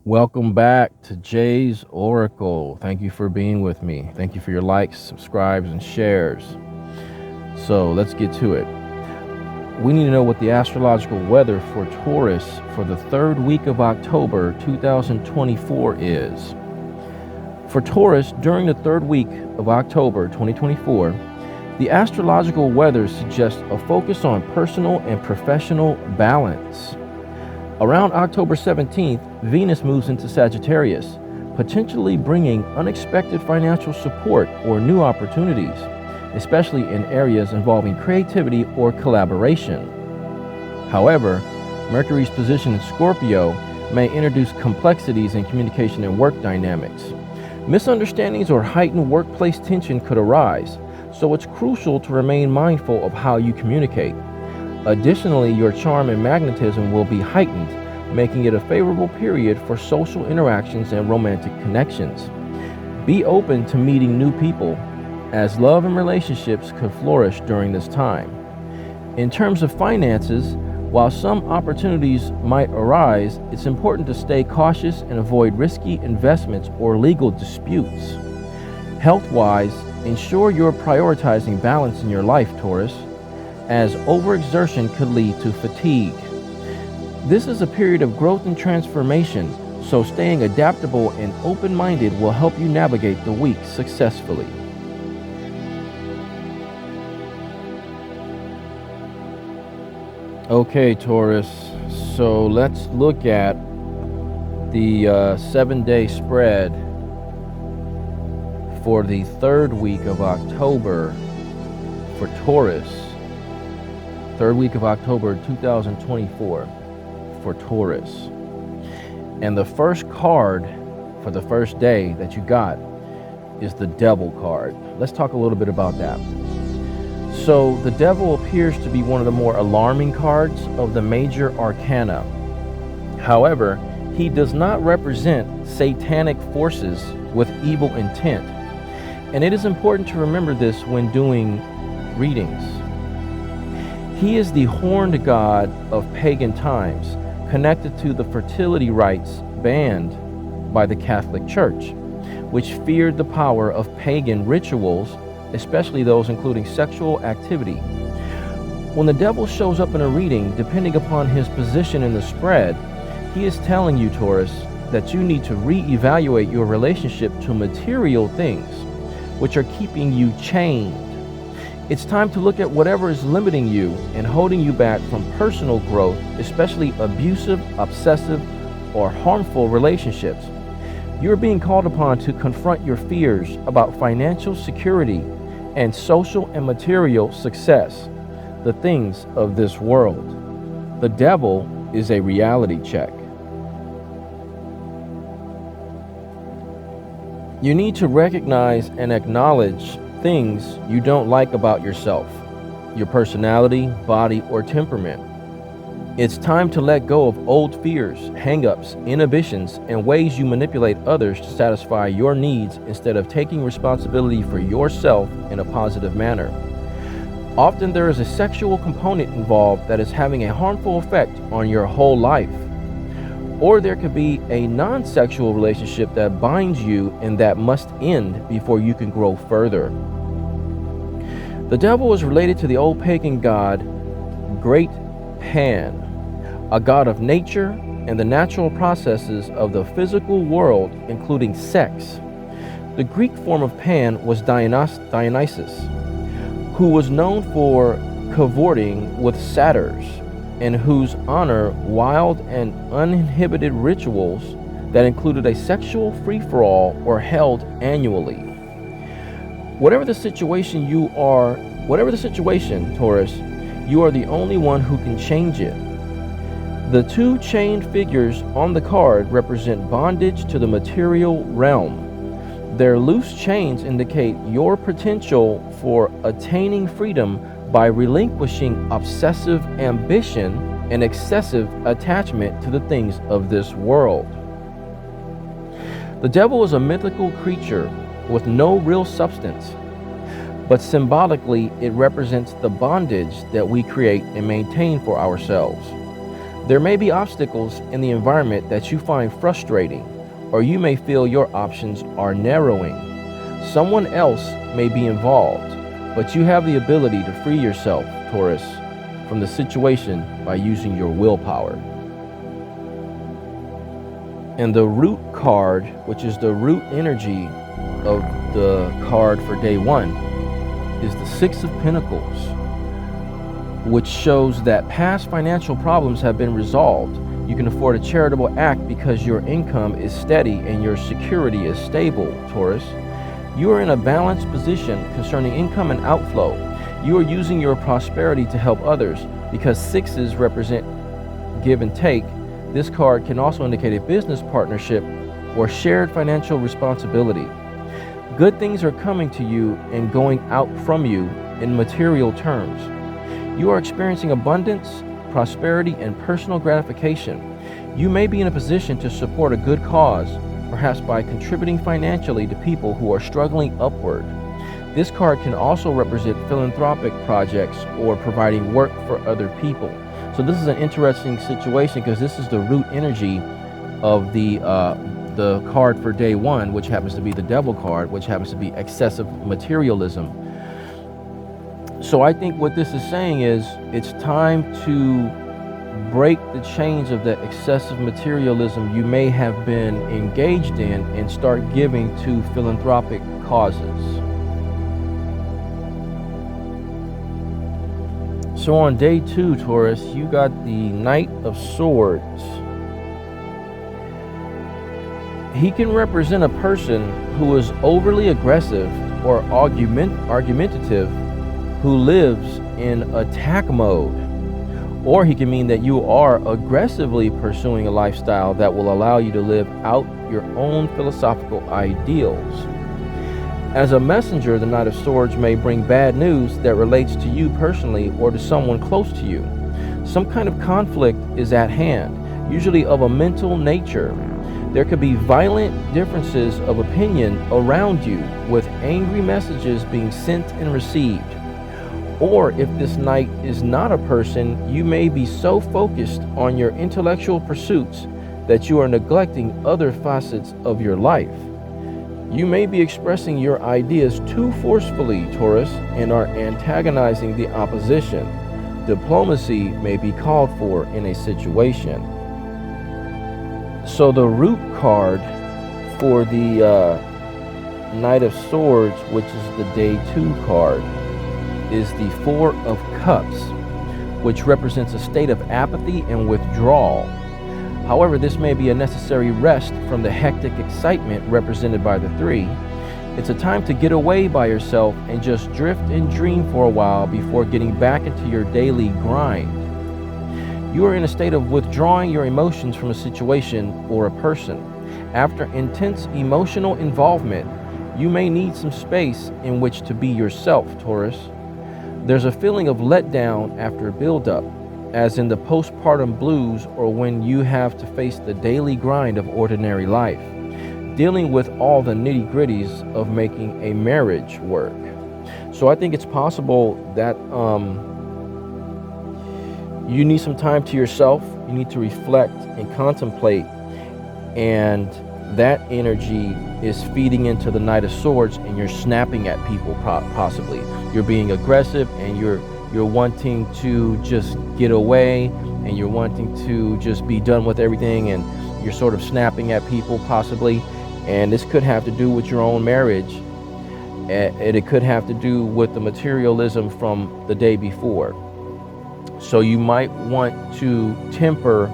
Welcome back to Jaze Oracle. Thank you for being with me. Thank you for your likes, subscribes, and shares. So let's get to it. We need to know what the astrological weather for Taurus for the third week of October 2024 is. For Taurus, during the third week of October 2024, the astrological weather suggests a focus on personal and professional balance. Around October 17th, Venus moves into Sagittarius, potentially bringing unexpected financial support or new opportunities, especially in areas involving creativity or collaboration. However, Mercury's position in Scorpio may introduce complexities in communication and work dynamics. Misunderstandings or heightened workplace tension could arise, so it's crucial to remain mindful of how you communicate. Additionally, your charm and magnetism will be heightened, making it a favorable period for social interactions and romantic connections. Be open to meeting new people, as love and relationships could flourish during this time. In terms of finances, while some opportunities might arise, it's important to stay cautious and avoid risky investments or legal disputes. Health-wise, ensure you're prioritizing balance in your life, Taurus, as overexertion could lead to fatigue. This is a period of growth and transformation, so staying adaptable and open-minded will help you navigate the week successfully. Okay, Taurus, so let's look at the 7-day spread for the third week of October for Taurus. Third week of October 2024 for Taurus. And the first card for the first day that you got is the Devil card. Let's talk a little bit about that. So the Devil appears to be one of the more alarming cards of the major arcana. However, he does not represent satanic forces with evil intent. And it is important to remember this when doing readings. He is the horned god of pagan times, connected to the fertility rites banned by the Catholic Church, which feared the power of pagan rituals, especially those including sexual activity. When the Devil shows up in a reading, depending upon his position in the spread, he is telling you, Taurus, that you need to reevaluate your relationship to material things, which are keeping you chained. It's time to look at whatever is limiting you and holding you back from personal growth, especially abusive, obsessive, or harmful relationships. You're being called upon to confront your fears about financial security and social and material success, the things of this world. The Devil is a reality check. You need to recognize and acknowledge things you don't like about yourself, your personality, body, or temperament. It's time to let go of old fears, hang-ups, inhibitions, and ways you manipulate others to satisfy your needs instead of taking responsibility for yourself in a positive manner. Often there is a sexual component involved that is having a harmful effect on your whole life. Or there could be a non-sexual relationship that binds you and that must end before you can grow further. The Devil is related to the old pagan god, Great Pan, a god of nature and the natural processes of the physical world, including sex. The Greek form of Pan was Dionysus, who was known for cavorting with satyrs, in whose honor wild and uninhibited rituals that included a sexual free-for-all were held annually. Whatever the situation, Taurus, you are the only one who can change it. The two chained figures on the card represent bondage to the material realm. Their loose chains indicate your potential for attaining freedom by relinquishing obsessive ambition and excessive attachment to the things of this world. The Devil is a mythical creature with no real substance, but symbolically it represents the bondage that we create and maintain for ourselves. There may be obstacles in the environment that you find frustrating, or you may feel your options are narrowing. Someone else may be involved, but you have the ability to free yourself, Taurus, from the situation by using your willpower. And the root card, which is the root energy of the card for day 1, is the Six of Pentacles, which shows that past financial problems have been resolved. You can afford a charitable act because your income is steady and your security is stable, Taurus. You are in a balanced position concerning income and outflow. You are using your prosperity to help others because sixes represent give and take. This card can also indicate a business partnership or shared financial responsibility. Good things are coming to you and going out from you in material terms. You are experiencing abundance, prosperity, and personal gratification. You may be in a position to support a good cause, perhaps by contributing financially to people who are struggling upward. This card can also represent philanthropic projects or providing work for other people. So this is an interesting situation because this is the root energy of the card for day 1, which happens to be the Devil card, which happens to be excessive materialism. So I think what this is saying is it's time to break the chains of the excessive materialism you may have been engaged in and start giving to philanthropic causes. So on day 2, Taurus, you got the Knight of Swords. He can represent a person who is overly aggressive or argumentative, who lives in attack mode. Or he can mean that you are aggressively pursuing a lifestyle that will allow you to live out your own philosophical ideals. As a messenger, the Knight of Swords may bring bad news that relates to you personally or to someone close to you. Some kind of conflict is at hand, usually of a mental nature. There could be violent differences of opinion around you, with angry messages being sent and received. Or if this knight is not a person, you may be so focused on your intellectual pursuits that you are neglecting other facets of your life. You may be expressing your ideas too forcefully, Taurus, and are antagonizing the opposition. Diplomacy may be called for in a situation. So the root card for the Knight of Swords, which is the day 2 card, is the Four of Cups, which represents a state of apathy and withdrawal. However, this may be a necessary rest from the hectic excitement represented by the 3. It's a time to get away by yourself and just drift and dream for a while before getting back into your daily grind. You are in a state of withdrawing your emotions from a situation or a person. After intense emotional involvement, you may need some space in which to be yourself, Taurus. There's a feeling of letdown after a buildup, as in the postpartum blues or when you have to face the daily grind of ordinary life, dealing with all the nitty-gritties of making a marriage work. So I think it's possible that you need some time to yourself. You need to reflect and contemplate, and that energy is feeding into the Knight of Swords, and you're snapping at people possibly. You're being aggressive, and you're wanting to just get away, and you're wanting to just be done with everything, and you're sort of snapping at people possibly. And this could have to do with your own marriage, and it could have to do with the materialism from the day before. So you might want to temper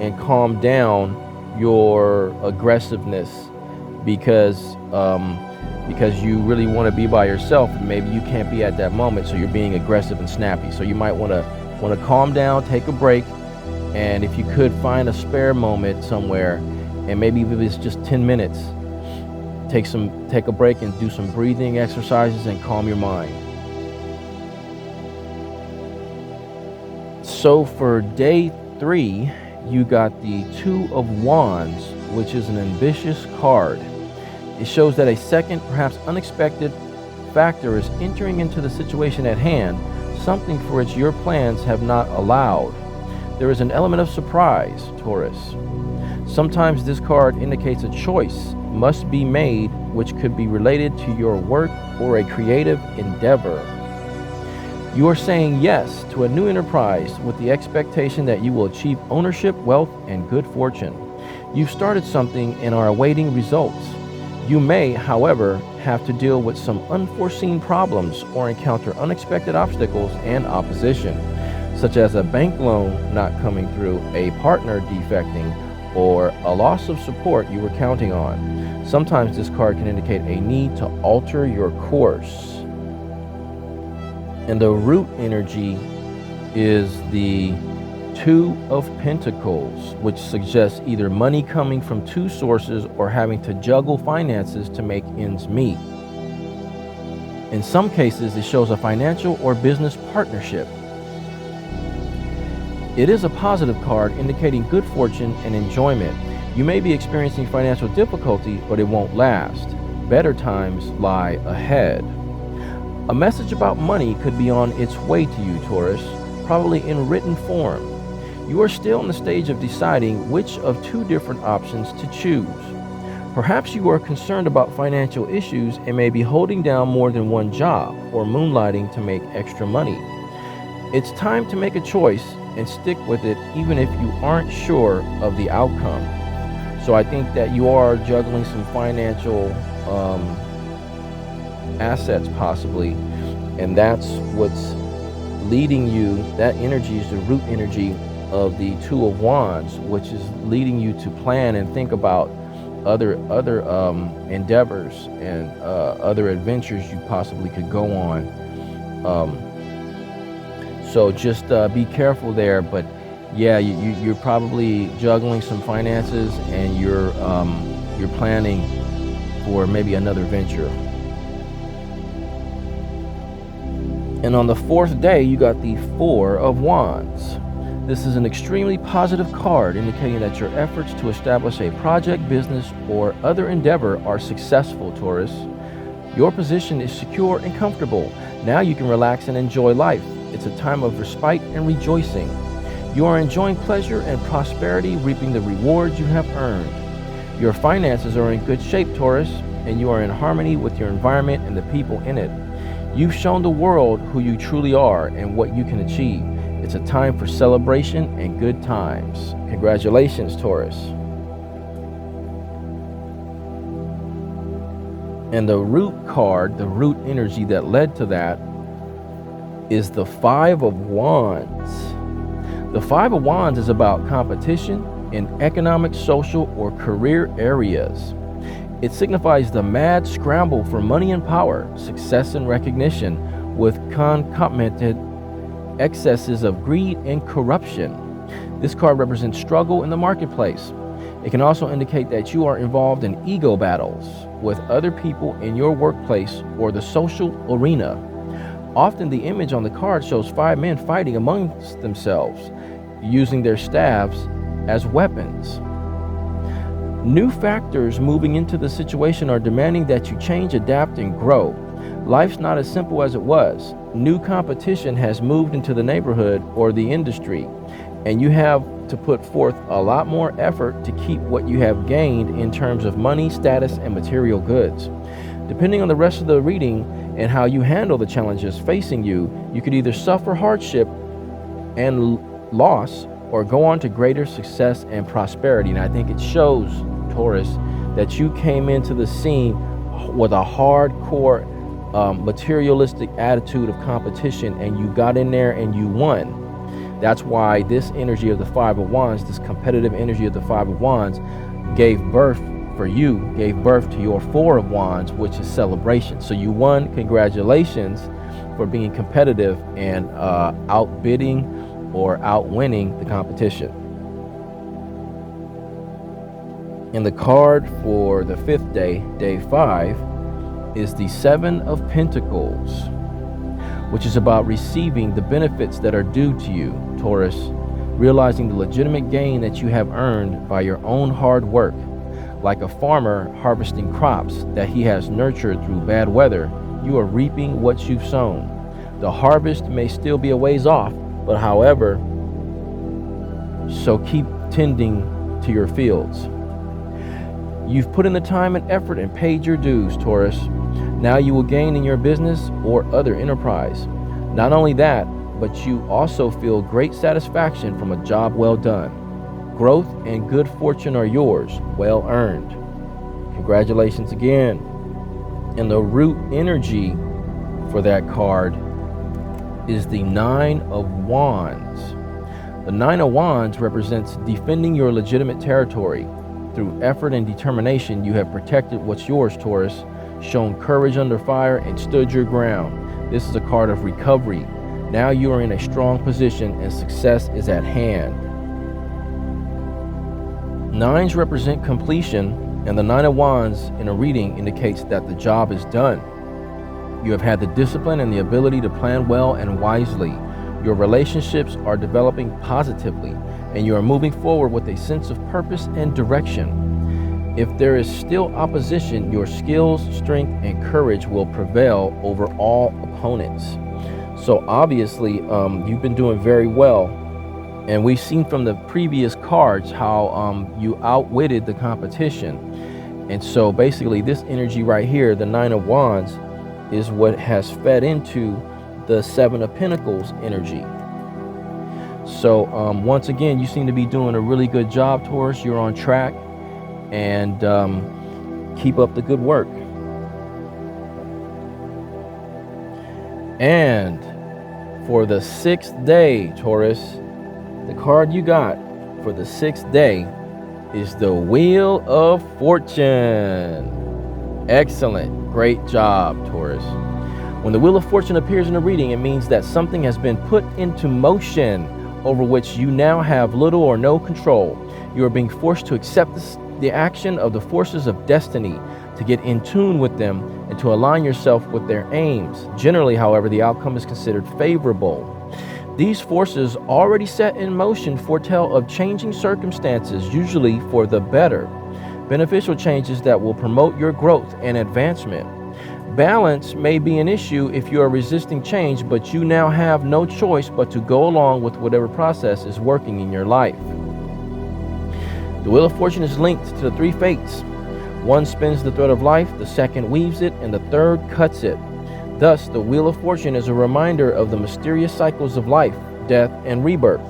and calm down your aggressive-ness because you really want to be by yourself, and maybe you can't be at that moment, so you're being aggressive and snappy. So you might want to calm down, take a break, and if you could find a spare moment somewhere, and maybe if it's just 10 minutes, take a break and do some breathing exercises and calm your mind. So for day 3, you got the Two of Wands, which is an ambitious card. It shows that a second, perhaps unexpected factor is entering into the situation at hand, something for which your plans have not allowed. There is an element of surprise, Taurus. Sometimes this card indicates a choice must be made, which could be related to your work or a creative endeavor. You are saying yes to a new enterprise with the expectation that you will achieve ownership, wealth, and good fortune. You've started something and are awaiting results. You may, however, have to deal with some unforeseen problems or encounter unexpected obstacles and opposition, such as a bank loan not coming through, a partner defecting, or a loss of support you were counting on. Sometimes this card can indicate a need to alter your course. And the root energy is the Two of Pentacles, which suggests either money coming from two sources or having to juggle finances to make ends meet. In some cases, it shows a financial or business partnership. It is a positive card indicating good fortune and enjoyment. You may be experiencing financial difficulty, but it won't last. Better times lie ahead. A message about money could be on its way to you, Taurus, probably in written form. You are still in the stage of deciding which of two different options to choose. Perhaps you are concerned about financial issues and may be holding down more than one job or moonlighting to make extra money. It's time to make a choice and stick with it even if you aren't sure of the outcome. So I think that you are juggling some financial assets possibly, and that's what's leading you. That energy is the root energy of the Two of Wands, which is leading you to plan and think about other endeavors and other adventures you possibly could go on. So just be careful there. But yeah, you're probably juggling some finances, and you're planning for maybe another venture. And on the fourth day, you got the Four of Wands. This is an extremely positive card indicating that your efforts to establish a project, business, or other endeavor are successful, Taurus. Your position is secure and comfortable. Now you can relax and enjoy life. It's a time of respite and rejoicing. You are enjoying pleasure and prosperity, reaping the rewards you have earned. Your finances are in good shape, Taurus, and you are in harmony with your environment and the people in it. You've shown the world who you truly are and what you can achieve. It's a time for celebration and good times. Congratulations, Taurus. And the root card, the root energy that led to that, is the Five of Wands. The Five of Wands is about competition in economic, social, or career areas. It signifies the mad scramble for money and power, success and recognition, with concomitant excesses of greed and corruption. This card represents struggle in the marketplace. It can also indicate that you are involved in ego battles with other people in your workplace or the social arena. Often the image on the card shows five men fighting amongst themselves, using their staves as weapons. New factors moving into the situation are demanding that you change, adapt, and grow. Life's not as simple as it was. New competition has moved into the neighborhood or the industry, and you have to put forth a lot more effort to keep what you have gained in terms of money, status, and material goods. Depending on the rest of the reading and how you handle the challenges facing you, you could either suffer hardship and loss or go on to greater success and prosperity. And I think it shows, Taurus, that you came into the scene with a hardcore materialistic attitude of competition, and you got in there and you won. That's why this energy of the Five of Wands, this competitive energy of the Five of Wands, gave birth to your Four of Wands, which is celebration. So you won. Congratulations for being competitive and outbidding or outwinning the competition. And the card for the fifth day, day 5, is the Seven of Pentacles, which is about receiving the benefits that are due to you, Taurus, realizing the legitimate gain that you have earned by your own hard work. Like a farmer harvesting crops that he has nurtured through bad weather, you are reaping what you've sown. The harvest may still be a ways off, but however, So keep tending to your fields. You've put in the time and effort and paid your dues, Taurus. Now you will gain in your business or other enterprise. Not only that, but you also feel great satisfaction from a job well done. Growth and good fortune are yours, well earned. Congratulations again. And the root energy for that card is the Nine of Wands. The Nine of Wands represents defending your legitimate territory. Through effort and determination, you have protected what's yours, Taurus, shown courage under fire, and stood your ground. This is a card of recovery. Now you are in a strong position and success is at hand. Nines represent completion, and the Nine of Wands in a reading indicates that the job is done. You have had the discipline and the ability to plan well and wisely. Your relationships are developing positively, and you are moving forward with a sense of purpose and direction. If there is still opposition, your skills, strength, and courage will prevail over all opponents. So obviously, you've been doing very well, and we've seen from the previous cards how you outwitted the competition. And so basically, this energy right here, the Nine of Wands, is what has fed into the Seven of Pentacles energy. So once again, you seem to be doing a really good job, Taurus. You're on track, and keep up the good work. And for the 6th day, Taurus, the card you got for the 6th day is the Wheel of Fortune. Excellent. Great job, Taurus. When the Wheel of Fortune appears in a reading, it means that something has been put into motion over which you now have little or no control. You are being forced to accept the action of the forces of destiny, to get in tune with them, and to align yourself with their aims. Generally, however, the outcome is considered favorable. These forces already set in motion foretell of changing circumstances, usually for the better. Beneficial changes that will promote your growth and advancement. Balance may be an issue if you are resisting change, but you now have no choice but to go along with whatever process is working in your life. The Wheel of Fortune is linked to the 3 fates. One spins the thread of life, the second weaves it, and the third cuts it. Thus, the Wheel of Fortune is a reminder of the mysterious cycles of life, death, and rebirth,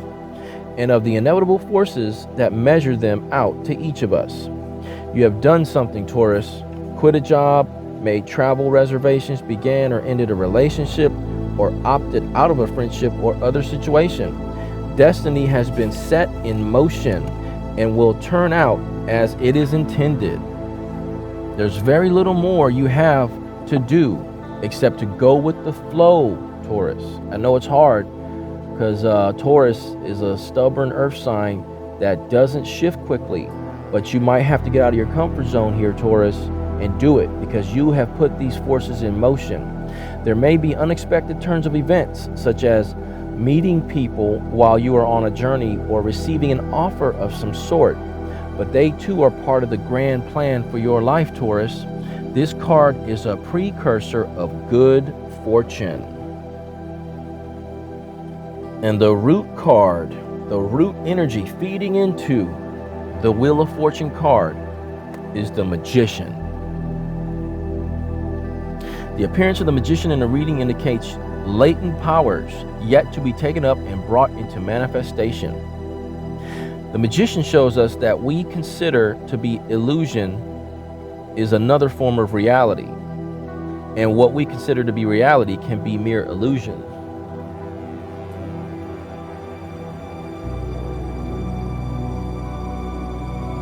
and of the inevitable forces that measure them out to each of us. You have done something, Taurus. Quit a job, made travel reservations, began or ended a relationship, or opted out of a friendship or other situation. Destiny has been set in motion and will turn out as it is intended. There's very little more you have to do except to go with the flow, Taurus. I know it's hard because Taurus is a stubborn earth sign that doesn't shift quickly, but you might have to get out of your comfort zone here, Taurus, and do it because you have put these forces in motion. There may be unexpected turns of events, such as meeting people while you are on a journey or receiving an offer of some sort, but they too are part of the grand plan for your life, Taurus. This card is a precursor of good fortune. And the root card, the root energy feeding into the Wheel of Fortune card, is the Magician. The appearance of the Magician in the reading indicates latent powers yet to be taken up and brought into manifestation. The Magician shows us that we consider to be illusion is another form of reality, and what we consider to be reality can be mere illusion.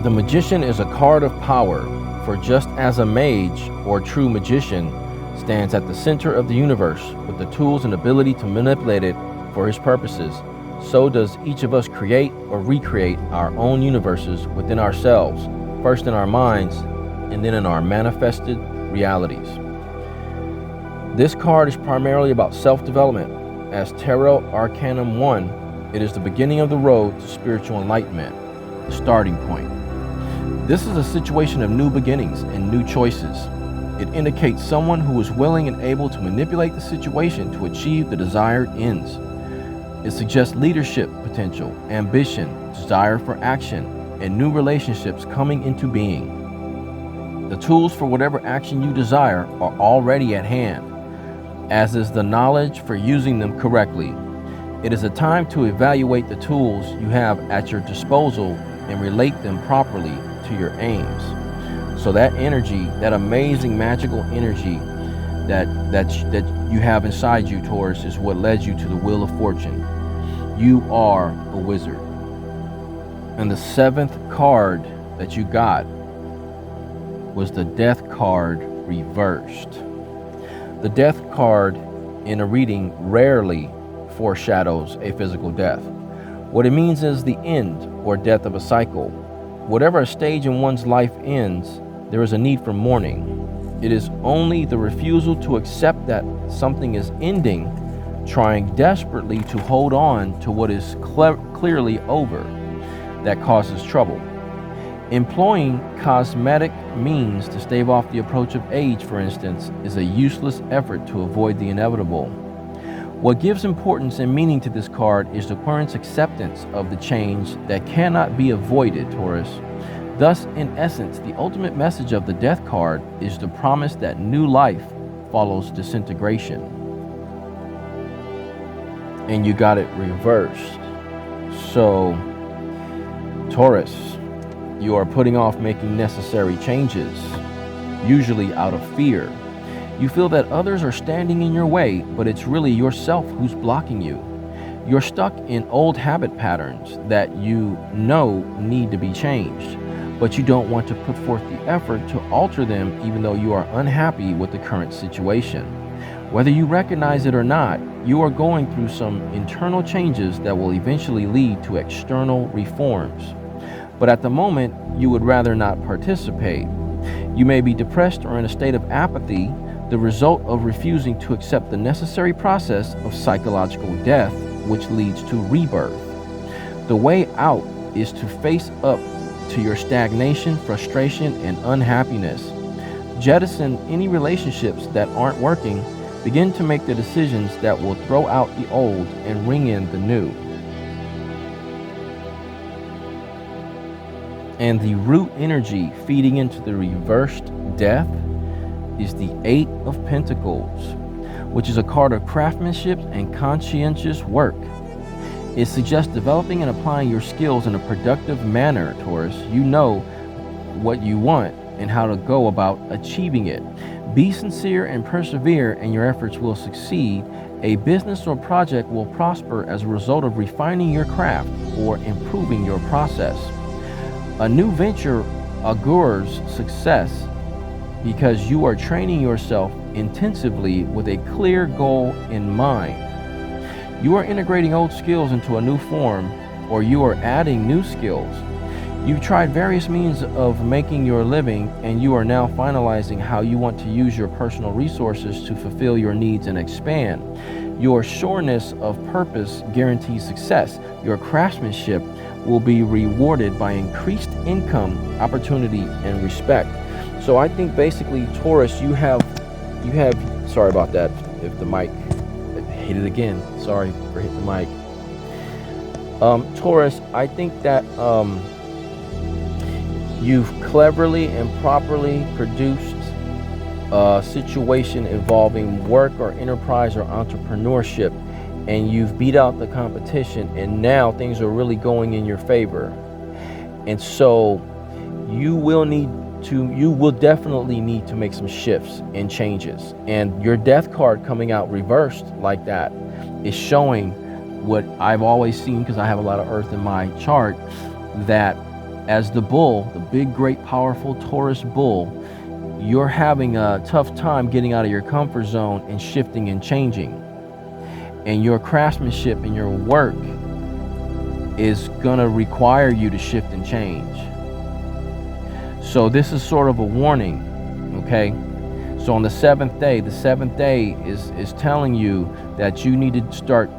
The Magician is a card of power, for just as a mage or true magician stands at the center of the universe with the tools and ability to manipulate it for his purposes, so does each of us create or recreate our own universes within ourselves, first in our minds and then in our manifested realities. This card is primarily about self-development. As Tarot Arcanum 1, it is the beginning of the road to spiritual enlightenment, the starting point. This is a situation of new beginnings and new choices. It indicates someone who is willing and able to manipulate the situation to achieve the desired ends. It suggests leadership potential, ambition, desire for action, and new relationships coming into being. The tools for whatever action you desire are already at hand, as is the knowledge for using them correctly. It is a time to evaluate the tools you have at your disposal and relate them properly to your aims. So that energy, that amazing magical energy that you have inside you, Taurus, is what led you to the Wheel of Fortune. You are a wizard. And the 7th card that you got was the Death card reversed. The Death card in a reading rarely foreshadows a physical death. What it means is the end or death of a cycle. Whatever a stage in one's life ends, there is a need for mourning. It is only the refusal to accept that something is ending, trying desperately to hold on to what is clearly over, that causes trouble. Employing cosmetic means to stave off the approach of age, for instance, is a useless effort to avoid the inevitable. What gives importance and meaning to this card is the current acceptance of the change that cannot be avoided, Taurus. Thus, in essence, the ultimate message of the Death card is the promise that new life follows disintegration. And you got it reversed. So, Taurus, you are putting off making necessary changes, usually out of fear. You feel that others are standing in your way, but it's really yourself who's blocking you. You're stuck in old habit patterns that you know need to be changed, but you don't want to put forth the effort to alter them even though you are unhappy with the current situation. Whether you recognize it or not, you are going through some internal changes that will eventually lead to external reforms. But at the moment, you would rather not participate. You may be depressed or in a state of apathy, the result of refusing to accept the necessary process of psychological death, which leads to rebirth. The way out is to face up to your stagnation, frustration, and unhappiness. Jettison any relationships that aren't working. Begin to make the decisions that will throw out the old and ring in the new. And the root energy feeding into the reversed death is the 8 of Pentacles, which is a card of craftsmanship and conscientious work. It suggests developing and applying your skills in a productive manner, Taurus. You know what you want and how to go about achieving it. Be sincere and persevere, and your efforts will succeed. A business or project will prosper as a result of refining your craft or improving your process. A new venture augurs success because you are training yourself intensively with a clear goal in mind. You are integrating old skills into a new form, or you are adding new skills. You've tried various means of making your living, and you are now finalizing how you want to use your personal resources to fulfill your needs and expand. Your sureness of purpose guarantees success. Your craftsmanship will be rewarded by increased income, opportunity, and respect. So I think basically, Taurus, you have, sorry about that, if the mic, hit it again, sorry for hitting the mic. Taurus, I think that you've cleverly and properly produced a situation involving work or enterprise or entrepreneurship, and you've beat out the competition, and now things are really going in your favor. And so you will definitely need to make some shifts and changes. And your Death card coming out reversed like that is showing what I've always seen, because I have a lot of earth in my chart, that as the bull, the big, great, powerful Taurus bull, you're having a tough time getting out of your comfort zone and shifting and changing. And your craftsmanship and your work is gonna require you to shift and change. So this is sort of a warning, okay? So on the seventh day is telling you that you need to start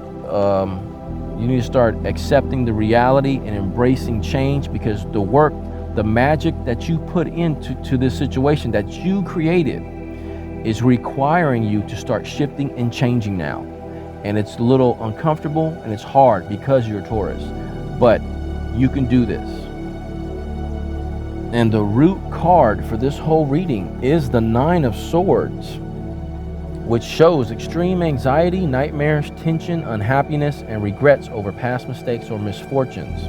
accepting the reality and embracing change, because the work, the magic that you put into this situation that you created is requiring you to start shifting and changing now. And it's a little uncomfortable and it's hard because you're Taurus, but You can do this. And the root card for this whole reading is the Nine of Swords, which shows extreme anxiety, nightmares, tension, unhappiness, and regrets over past mistakes or misfortunes.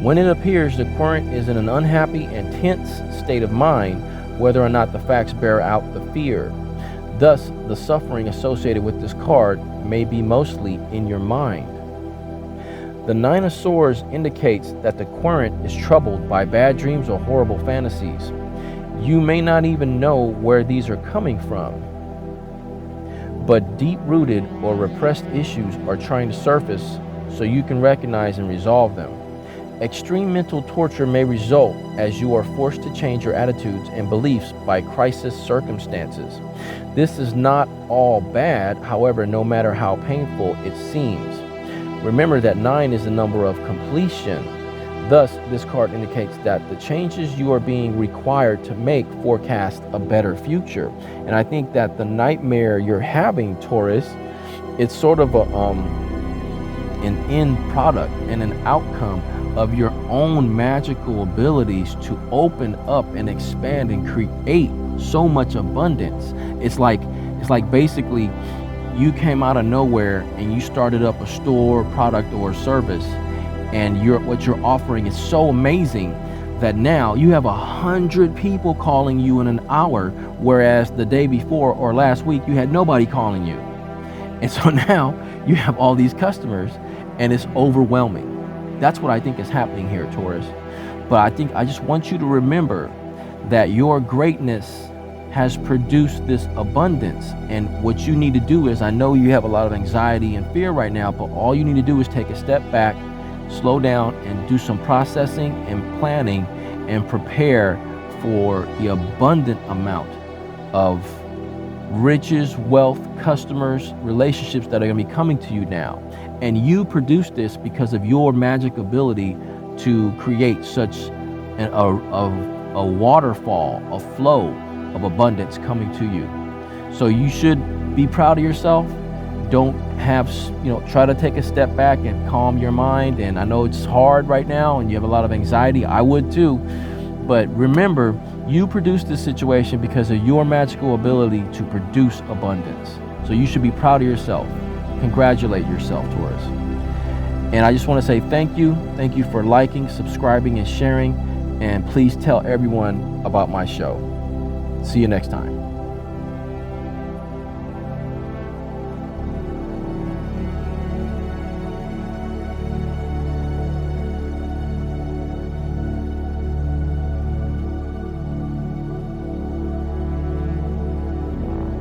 When it appears the querent is in an unhappy and tense state of mind, whether or not the facts bear out the fear. Thus, the suffering associated with this card may be mostly in your mind. The Nine of Swords indicates that the querent is troubled by bad dreams or horrible fantasies. You may not even know where these are coming from, but deep-rooted or repressed issues are trying to surface so you can recognize and resolve them. Extreme mental torture may result as you are forced to change your attitudes and beliefs by crisis circumstances. This is not all bad, however, no matter how painful it seems. Remember that 9 is the number of completion. Thus, this card indicates that the changes you are being required to make forecast a better future. And I think that the nightmare you're having, Taurus, it's sort of an end product and an outcome of your own magical abilities to open up and expand and create so much abundance. It's like basically you came out of nowhere and you started up a store, product, or service, and what you're offering is so amazing that now you have 100 people calling you in an hour, whereas the day before or last week you had nobody calling you. And so now you have all these customers and it's overwhelming. That's what I think is happening here, Taurus. But I just want you to remember that your greatness has produced this abundance, and what you need to do is, I know you have a lot of anxiety and fear right now, but all you need to do is take a step back, slow down, and do some processing and planning and prepare for the abundant amount of riches, wealth, customers, relationships that are going to be coming to you now. And you produce this because of your magic ability to create such a waterfall, a flow of abundance coming to you. So you should be proud of yourself. Don't try to take a step back and calm your mind. And I know it's hard right now and you have a lot of anxiety. I would too. But remember, you produce this situation because of your magical ability to produce abundance. So you should be proud of yourself. Congratulate yourself, Taurus. And I just want to say thank you. Thank you for liking, subscribing, and sharing. And please tell everyone about my show. See you next time.